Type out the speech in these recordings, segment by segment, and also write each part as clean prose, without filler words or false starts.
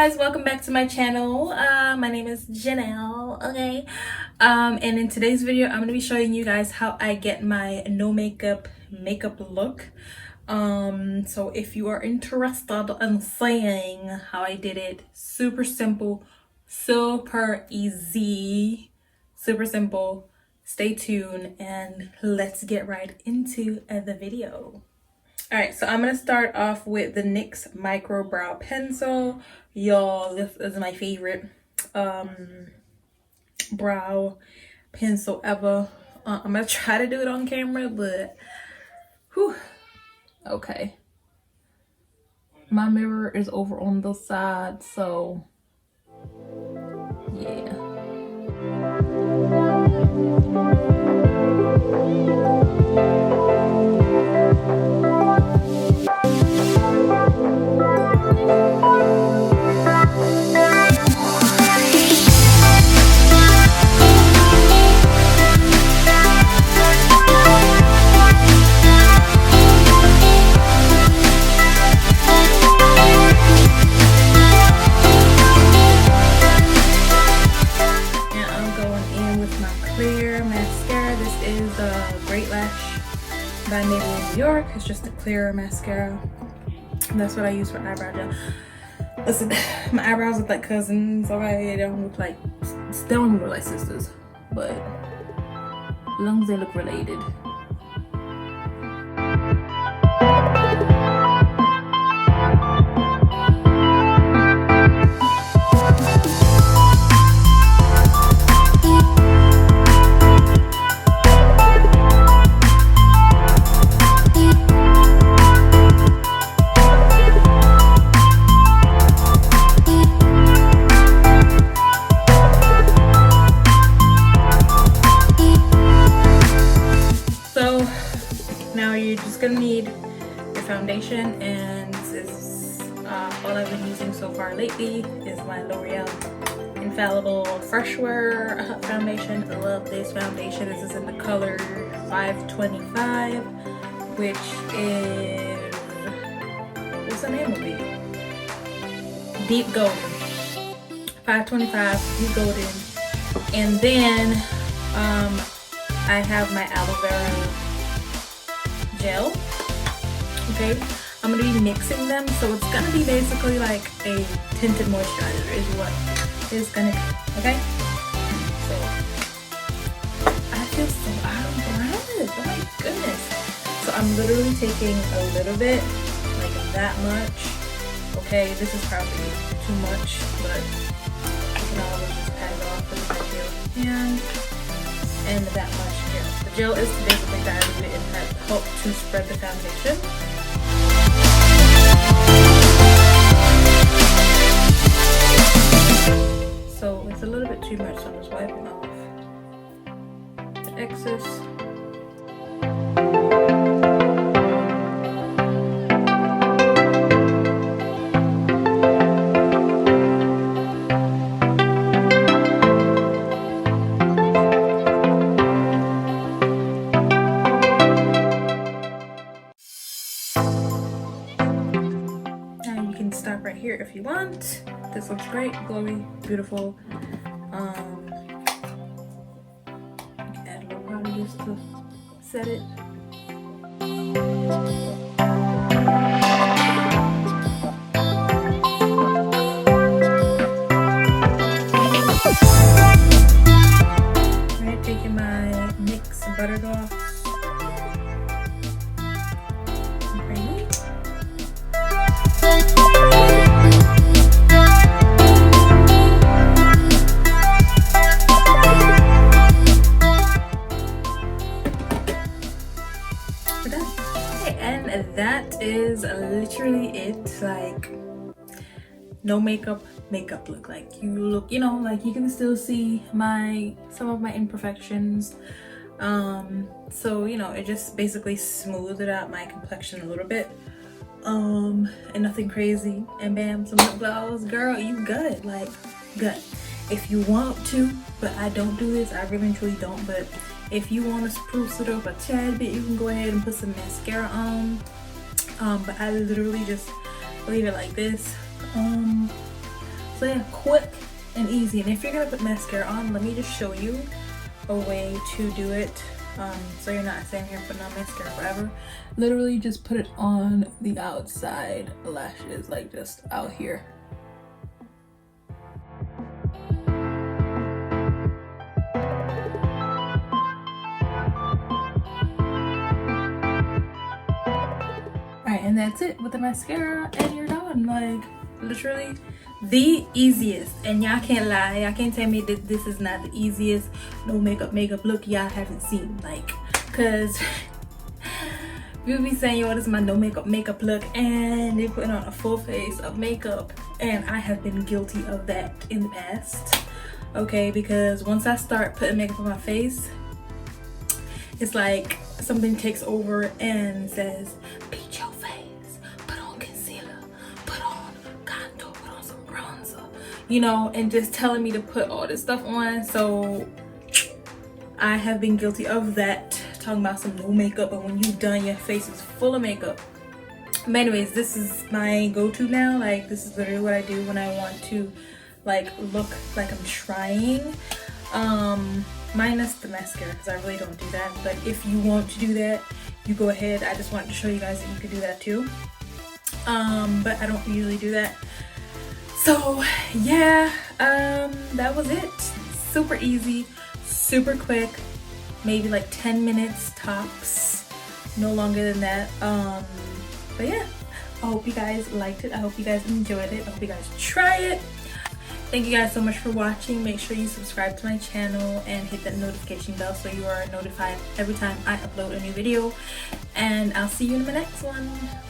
guys, welcome back to my channel. My name is Janelle, okay? And in today's video I'm going to be showing you guys how I get my no makeup look. So if you are interested in seeing how I did it, super simple, super easy, super simple, stay tuned and let's get right into the video. Alright, so I'm going to start off with the NYX Micro Brow Pencil. Y'all, this is my favorite brow pencil ever. I'm going to try to do it on camera, but whew, okay. My mirror is over on the side, so yeah. By New York. It's just a clear mascara. And that's what I use for eyebrow gel. Listen, my eyebrows look like cousins, okay? They don't look like sisters, but as long as they look related. Now you're just gonna need your foundation, and this is all I've been using so far lately is my L'Oreal Infallible Freshwear foundation. I love this foundation. This is in the color 525, which is, what's the name of it? Deep Golden. 525 Deep Golden. And then I have my aloe vera gel. Okay, I'm gonna be mixing them, so it's gonna be basically like a tinted moisturizer is what it's gonna be. Okay, so I feel so out of breath, oh my goodness. So I'm literally taking a little bit, like that much. Okay, this is probably too much, but you can always just pat it off with my gel and that much gel. The gel is basically diluted and that helps to spread the foundation. So it's a little bit too much, so I'm just wiping off the excess. Stop right here if you want. This looks great, glowy, beautiful. Add a little powder just to set it. Alright, taking my NYX Butter Gloss. And that is literally it. Like, no makeup look. Like, you look, you know, like you can still see some of my imperfections. So you know, it just basically smoothed out my complexion a little bit, and nothing crazy. And bam, some lip gloss, girl, you good. Like, good if you want to, but I don't do this. I really and truly don't. But if you want to spruce it up a tad bit, you can go ahead and put some mascara on. But I literally just leave it like this. So yeah, quick and easy. And if you're gonna put mascara on, let me just show you a way to do it, so you're not sitting here putting on mascara forever. Literally just put it on the outside lashes, like just out here. Alright, and that's it with the mascara, and you're done. Like, literally the easiest. And y'all can't lie, y'all can't tell me that this is not the easiest no makeup look y'all haven't seen. Like, cause people be saying, yo, this is my no makeup look, and they put on a full face of makeup, and I have been guilty of that in the past. Okay, because once I start putting makeup on my face, it's like something takes over and says, beat your face, put on concealer, put on contour, put on some bronzer, you know, and just telling me to put all this stuff on. So I have been guilty of that, talking about some no makeup, and when you're done, your face is full of makeup. But anyways, this is my go-to now. Like, this is literally what I do when I want to like look like I'm trying. Minus the mascara, because I really don't do that. But if you want to do that, you go ahead. I just wanted to show you guys that you could do that too. But I don't usually do that. So yeah, that was it. Super easy, super quick, maybe like 10 minutes tops, no longer than that. But yeah, I hope you guys liked it. I hope you guys enjoyed it. I hope you guys try it. Thank you guys so much for watching. Make sure you subscribe to my channel and hit that notification bell so you are notified every time I upload a new video. And I'll see you in the next one.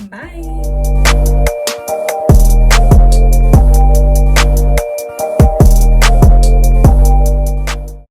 Bye.